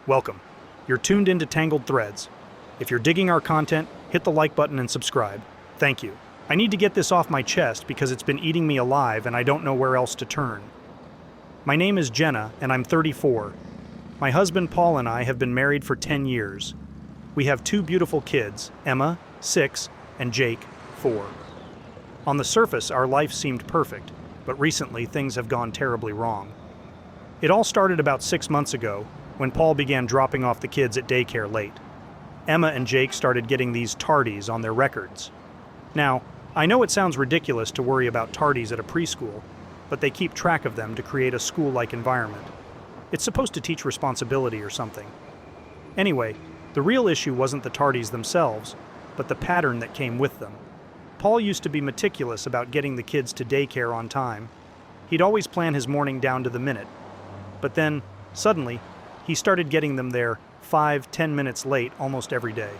Welcome. You're tuned into Tangled Threads. If you're digging our content, hit the like button and subscribe. Thank you. I need to get this off my chest because it's been eating me alive and I don't know where else to turn. My name is Jenna and I'm 34. My husband Paul and I have been married for 10 years. We have two beautiful kids, Emma, 6, and Jake, 4. On the surface, our life seemed perfect, but recently things have gone terribly wrong. It all started about 6 months ago when Paul began dropping off the kids at daycare late. Emma and Jake started getting these tardies on their records. Now, I know it sounds ridiculous to worry about tardies at a preschool, but they keep track of them to create a school-like environment. It's supposed to teach responsibility or something. Anyway, the real issue wasn't the tardies themselves, but the pattern that came with them. Paul used to be meticulous about getting the kids to daycare on time. He'd always plan his morning down to the minute. But then, suddenly, he started getting them there 5-10 minutes late almost every day.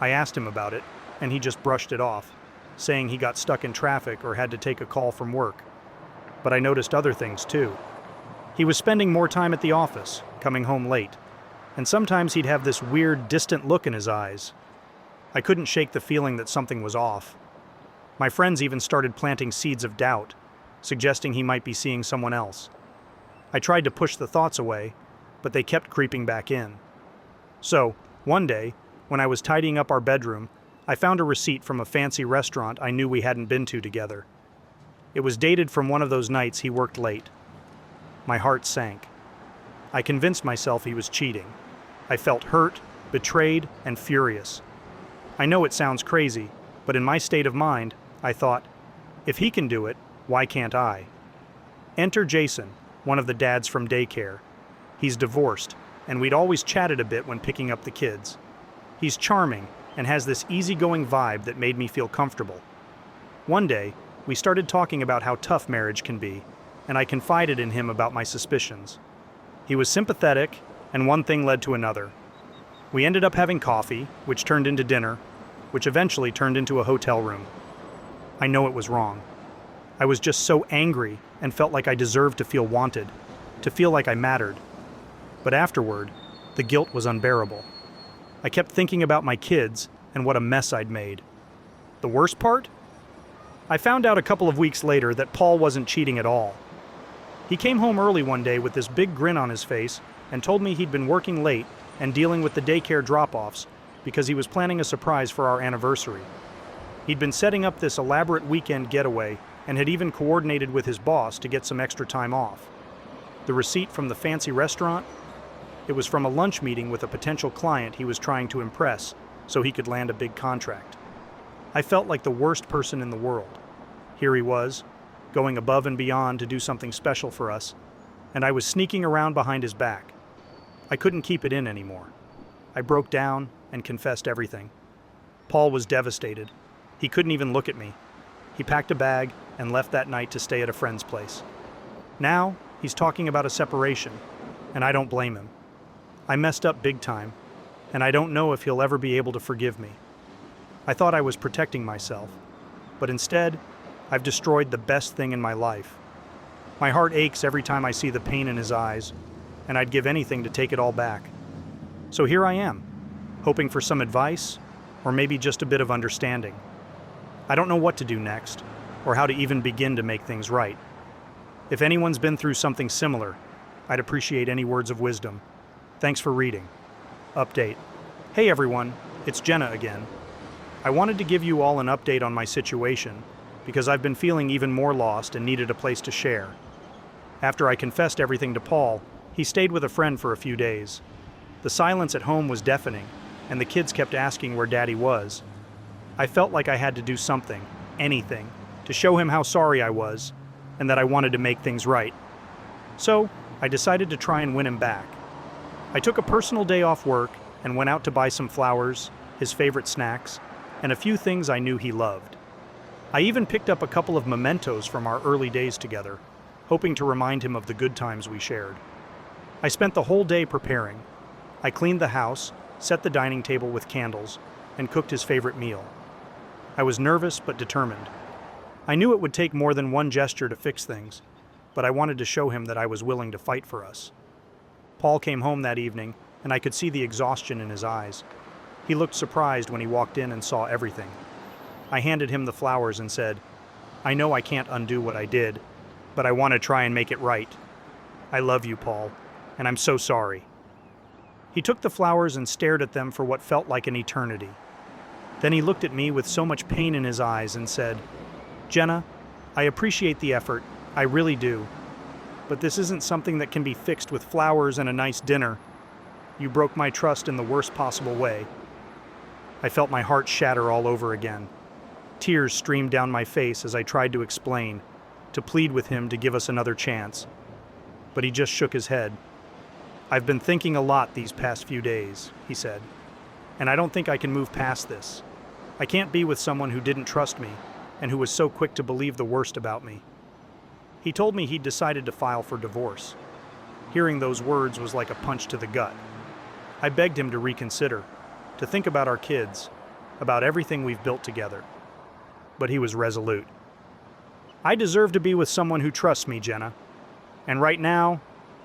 I asked him about it, and he just brushed it off, saying he got stuck in traffic or had to take a call from work. But I noticed other things too. He was spending more time at the office, coming home late, and sometimes he'd have this weird, distant look in his eyes. I couldn't shake the feeling that something was off. My friends even started planting seeds of doubt, suggesting he might be seeing someone else. I tried to push the thoughts away, but they kept creeping back in. So, one day, when I was tidying up our bedroom, I found a receipt from a fancy restaurant I knew we hadn't been to together. It was dated from one of those nights he worked late. My heart sank. I convinced myself he was cheating. I felt hurt, betrayed, and furious. I know it sounds crazy, but in my state of mind, I thought, if he can do it, why can't I? Enter Jason, one of the dads from daycare. He's divorced, and we'd always chatted a bit when picking up the kids. He's charming and has this easygoing vibe that made me feel comfortable. One day, we started talking about how tough marriage can be, and I confided in him about my suspicions. He was sympathetic, and one thing led to another. We ended up having coffee, which turned into dinner, which eventually turned into a hotel room. I know it was wrong. I was just so angry and felt like I deserved to feel wanted, to feel like I mattered. But afterward, the guilt was unbearable. I kept thinking about my kids and what a mess I'd made. The worst part? I found out a couple of weeks later that Paul wasn't cheating at all. He came home early one day with this big grin on his face and told me he'd been working late and dealing with the daycare drop-offs because he was planning a surprise for our anniversary. He'd been setting up this elaborate weekend getaway and had even coordinated with his boss to get some extra time off. The receipt from the fancy restaurant? It was from a lunch meeting with a potential client he was trying to impress so he could land a big contract. I felt like the worst person in the world. Here he was, going above and beyond to do something special for us, and I was sneaking around behind his back. I couldn't keep it in anymore. I broke down and confessed everything. Paul was devastated. He couldn't even look at me. He packed a bag and left that night to stay at a friend's place. Now, he's talking about a separation, and I don't blame him. I messed up big time, and I don't know if he'll ever be able to forgive me. I thought I was protecting myself, but instead, I've destroyed the best thing in my life. My heart aches every time I see the pain in his eyes, and I'd give anything to take it all back. So here I am, hoping for some advice, or maybe just a bit of understanding. I don't know what to do next, or how to even begin to make things right. If anyone's been through something similar, I'd appreciate any words of wisdom. Thanks for reading. Update. Hey everyone, it's Jenna again. I wanted to give you all an update on my situation because I've been feeling even more lost and needed a place to share. After I confessed everything to Paul, he stayed with a friend for a few days. The silence at home was deafening, and the kids kept asking where Daddy was. I felt like I had to do something, anything, to show him how sorry I was and that I wanted to make things right. So, I decided to try and win him back. I took a personal day off work and went out to buy some flowers, his favorite snacks, and a few things I knew he loved. I even picked up a couple of mementos from our early days together, hoping to remind him of the good times we shared. I spent the whole day preparing. I cleaned the house, set the dining table with candles, and cooked his favorite meal. I was nervous but determined. I knew it would take more than one gesture to fix things, but I wanted to show him that I was willing to fight for us. Paul came home that evening, and I could see the exhaustion in his eyes. He looked surprised when he walked in and saw everything. I handed him the flowers and said, "I know I can't undo what I did, but I want to try and make it right. I love you, Paul, and I'm so sorry." He took the flowers and stared at them for what felt like an eternity. Then he looked at me with so much pain in his eyes and said, "Jenna, I appreciate the effort, I really do. But this isn't something that can be fixed with flowers and a nice dinner. You broke my trust in the worst possible way." I felt my heart shatter all over again. Tears streamed down my face as I tried to explain, to plead with him to give us another chance. But he just shook his head. "I've been thinking a lot these past few days," he said, "and I don't think I can move past this. I can't be with someone who didn't trust me and who was so quick to believe the worst about me." He told me he'd decided to file for divorce. Hearing those words was like a punch to the gut. I begged him to reconsider, to think about our kids, about everything we've built together. But he was resolute. "I deserve to be with someone who trusts me, Jenna. And right now,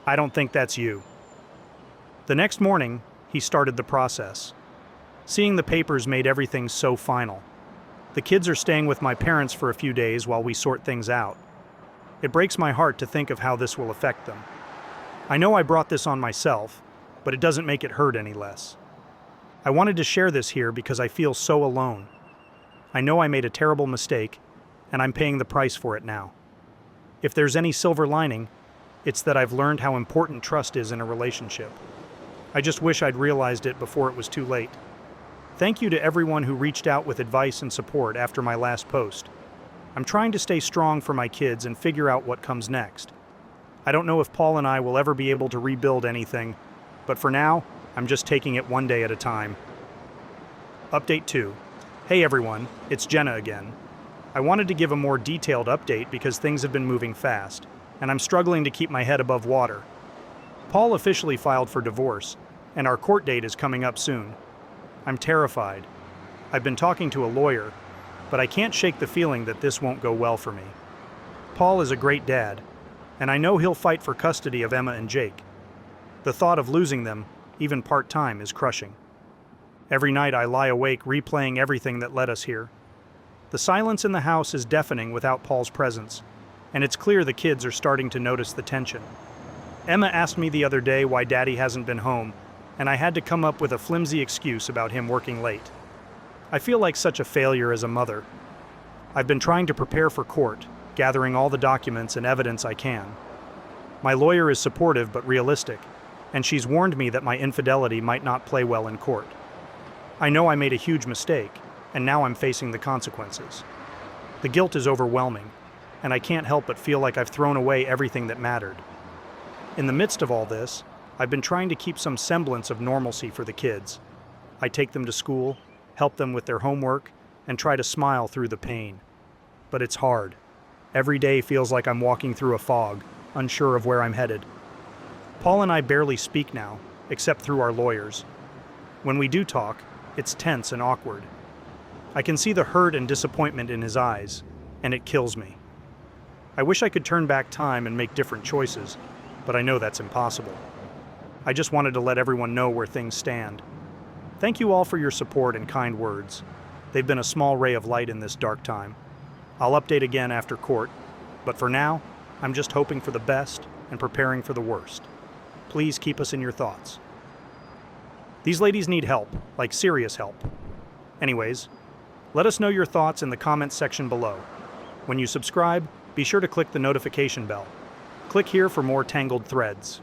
I don't think that's you." The next morning, he started the process. Seeing the papers made everything so final. The kids are staying with my parents for a few days while we sort things out. It breaks my heart to think of how this will affect them. I know I brought this on myself, but it doesn't make it hurt any less. I wanted to share this here because I feel so alone. I know I made a terrible mistake, and I'm paying the price for it now. If there's any silver lining, it's that I've learned how important trust is in a relationship. I just wish I'd realized it before it was too late. Thank you to everyone who reached out with advice and support after my last post. I'm trying to stay strong for my kids and figure out what comes next. I don't know if Paul and I will ever be able to rebuild anything, but for now, I'm just taking it one day at a time. Update 2. Hey everyone, it's Jenna again. I wanted to give a more detailed update because things have been moving fast, and I'm struggling to keep my head above water. Paul officially filed for divorce, and our court date is coming up soon. I'm terrified. I've been talking to a lawyer, but I can't shake the feeling that this won't go well for me. Paul is a great dad, and I know he'll fight for custody of Emma and Jake. The thought of losing them, even part-time, is crushing. Every night I lie awake replaying everything that led us here. The silence in the house is deafening without Paul's presence, and it's clear the kids are starting to notice the tension. Emma asked me the other day why Daddy hasn't been home, and I had to come up with a flimsy excuse about him working late. I feel like such a failure as a mother. I've been trying to prepare for court, gathering all the documents and evidence I can. My lawyer is supportive but realistic, and she's warned me that my infidelity might not play well in court. I know I made a huge mistake, and now I'm facing the consequences. The guilt is overwhelming, and I can't help but feel like I've thrown away everything that mattered. In the midst of all this, I've been trying to keep some semblance of normalcy for the kids. I take them to school, help them with their homework, and try to smile through the pain. But it's hard. Every day feels like I'm walking through a fog, unsure of where I'm headed. Paul and I barely speak now, except through our lawyers. When we do talk, it's tense and awkward. I can see the hurt and disappointment in his eyes, and it kills me. I wish I could turn back time and make different choices, but I know that's impossible. I just wanted to let everyone know where things stand. Thank you all for your support and kind words. They've been a small ray of light in this dark time. I'll update again after court, but for now, I'm just hoping for the best and preparing for the worst. Please keep us in your thoughts. These ladies need help, like serious help. Anyways, let us know your thoughts in the comments section below. When you subscribe, be sure to click the notification bell. Click here for more Tangled threads.